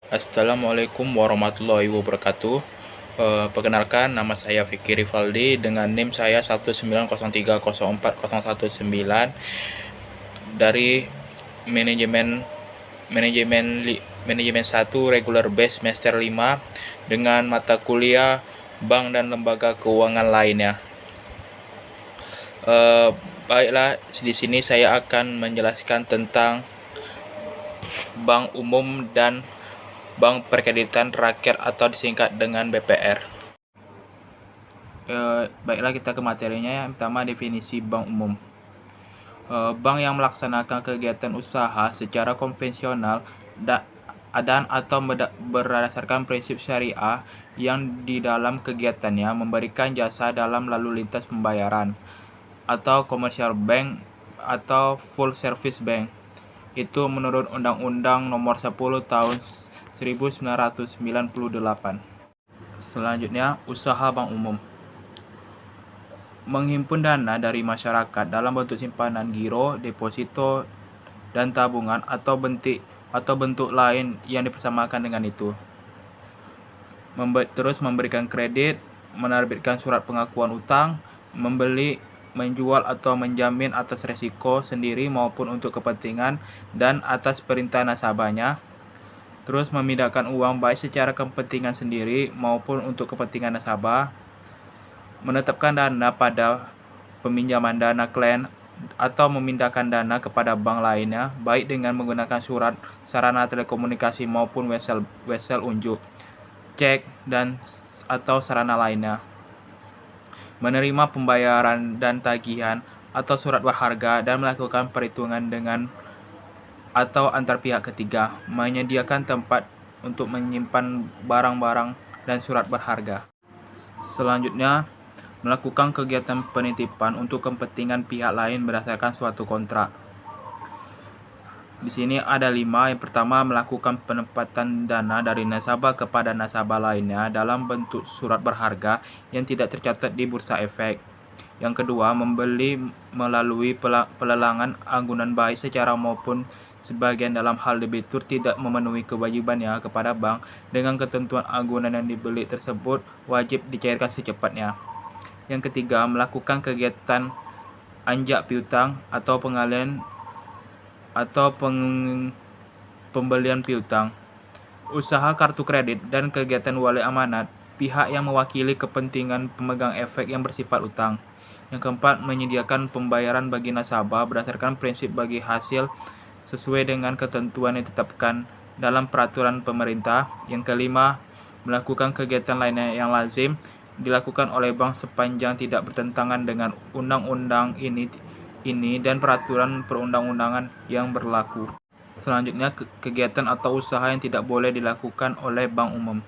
Assalamualaikum warahmatullahi wabarakatuh. Perkenalkan, nama saya Vicky Rivaldi dengan NIM saya 190304019 dari manajemen manajemen manajemen 1 regular base semester 5 dengan mata kuliah bank dan lembaga keuangan lainnya. Baiklah, di sini saya akan menjelaskan tentang bank umum dan Bank Perkreditan Rakyat atau disingkat dengan BPR. Baiklah, kita ke materinya. Yang pertama, definisi bank umum. Bank yang melaksanakan kegiatan usaha secara konvensional dan atau berdasarkan prinsip syariah yang di dalam kegiatannya memberikan jasa dalam lalu lintas pembayaran, atau commercial bank atau full service bank. Itu menurut Undang-Undang Nomor 10 Tahun 1998. Selanjutnya, usaha bank umum. Menghimpun dana dari masyarakat dalam bentuk simpanan giro, deposito, dan tabungan atau bentuk lain yang dipersamakan dengan itu. Terus memberikan kredit, menerbitkan surat pengakuan utang, membeli, menjual atau menjamin atas resiko sendiri maupun untuk kepentingan dan atas perintah nasabahnya. Terus memindahkan uang baik secara kepentingan sendiri maupun untuk kepentingan nasabah. Menetapkan dana pada peminjaman dana klien atau memindahkan dana kepada bank lainnya, baik dengan menggunakan surat, sarana telekomunikasi maupun wesel unjuk, cek, dan atau sarana lainnya. Menerima pembayaran dan tagihan atau surat berharga dan melakukan perhitungan dengan atau antar pihak ketiga, menyediakan tempat untuk menyimpan barang-barang dan surat berharga. Selanjutnya, melakukan kegiatan penitipan untuk kepentingan pihak lain berdasarkan suatu kontrak. Di sini ada 5. Yang pertama, melakukan penempatan dana dari nasabah kepada nasabah lainnya dalam bentuk surat berharga yang tidak tercatat di bursa efek. Yang kedua, membeli melalui pelelangan anggunan baik secara maupun sebagian dalam hal debitur tidak memenuhi kewajibannya kepada bank dengan ketentuan anggunan yang dibeli tersebut wajib dicairkan secepatnya. Yang ketiga, melakukan kegiatan anjak piutang atau pengalian atau pembelian piutang, usaha kartu kredit, dan kegiatan wali amanat pihak yang mewakili kepentingan pemegang efek yang bersifat utang. Yang keempat, menyediakan pembayaran bagi nasabah berdasarkan prinsip bagi hasil sesuai dengan ketentuan yang ditetapkan dalam peraturan pemerintah. Yang kelima, melakukan kegiatan lainnya yang lazim dilakukan oleh bank sepanjang tidak bertentangan dengan undang-undang ini dan peraturan perundang-undangan yang berlaku. Selanjutnya, kegiatan atau usaha yang tidak boleh dilakukan oleh bank umum.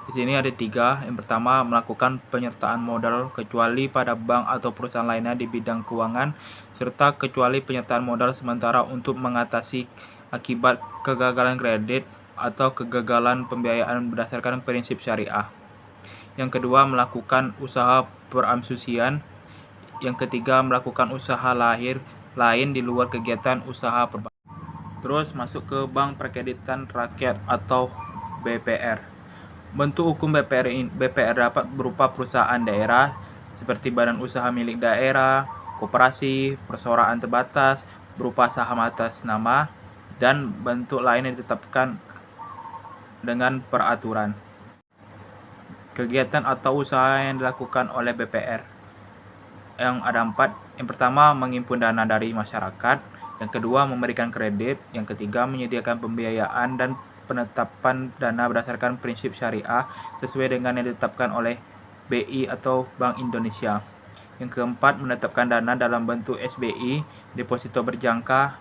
Di sini ada 3. Yang pertama, melakukan penyertaan modal kecuali pada bank atau perusahaan lainnya di bidang keuangan, serta kecuali penyertaan modal sementara untuk mengatasi akibat kegagalan kredit atau kegagalan pembiayaan berdasarkan prinsip syariah. Yang kedua, melakukan usaha peramsusian. Yang ketiga, melakukan usaha lain di luar kegiatan usaha perbankan. Terus masuk ke Bank Perkreditan Rakyat atau BPR. Bentuk hukum BPR dapat berupa perusahaan daerah seperti badan usaha milik daerah, koperasi, perseroan terbatas berupa saham atas nama, dan bentuk lain yang ditetapkan dengan peraturan. Kegiatan atau usaha yang dilakukan oleh BPR yang ada 4. Yang pertama, menghimpun dana dari masyarakat. Yang kedua, memberikan kredit. Yang ketiga, menyediakan pembiayaan dan penetapan dana berdasarkan prinsip syariah sesuai dengan yang ditetapkan oleh BI atau Bank Indonesia. Yang keempat, menetapkan dana dalam bentuk SBI, deposito berjangka,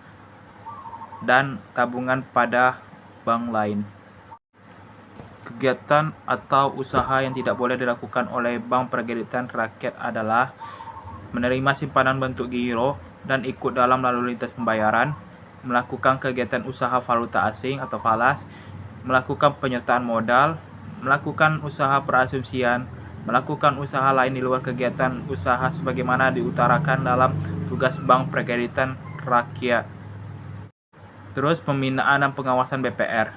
dan tabungan pada bank lain. Kegiatan atau usaha yang tidak boleh dilakukan oleh Bank Perkreditan Rakyat adalah menerima simpanan bentuk giro dan ikut dalam lalu lintas pembayaran, melakukan kegiatan usaha valuta asing atau falas, melakukan penyertaan modal, melakukan usaha perasumsian, melakukan usaha lain di luar kegiatan usaha sebagaimana diutarakan dalam tugas Bank Perkreditan Rakyat. Terus, pembinaan dan pengawasan BPR.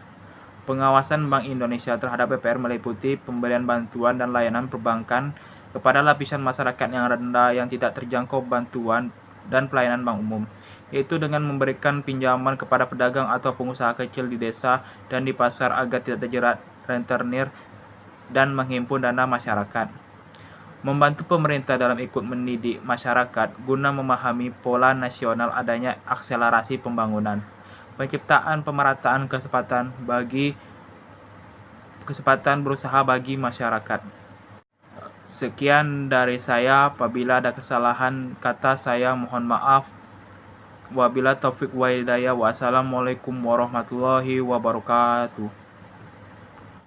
Pengawasan Bank Indonesia terhadap BPR meliputi pemberian bantuan dan layanan perbankan kepada lapisan masyarakat yang rendah yang tidak terjangkau bantuan dan pelayanan bank umum, yaitu dengan memberikan pinjaman kepada pedagang atau pengusaha kecil di desa dan di pasar agar tidak terjerat rentenir dan menghimpun dana masyarakat. Membantu pemerintah dalam ikut mendidik masyarakat guna memahami pola nasional adanya akselerasi pembangunan. Penciptaan pemerataan kesempatan berusaha bagi masyarakat. Sekian dari saya. Apabila ada kesalahan kata saya mohon maaf. Wabila taufik wa hidayah. Wassalamualaikum warahmatullahi wabarakatuh.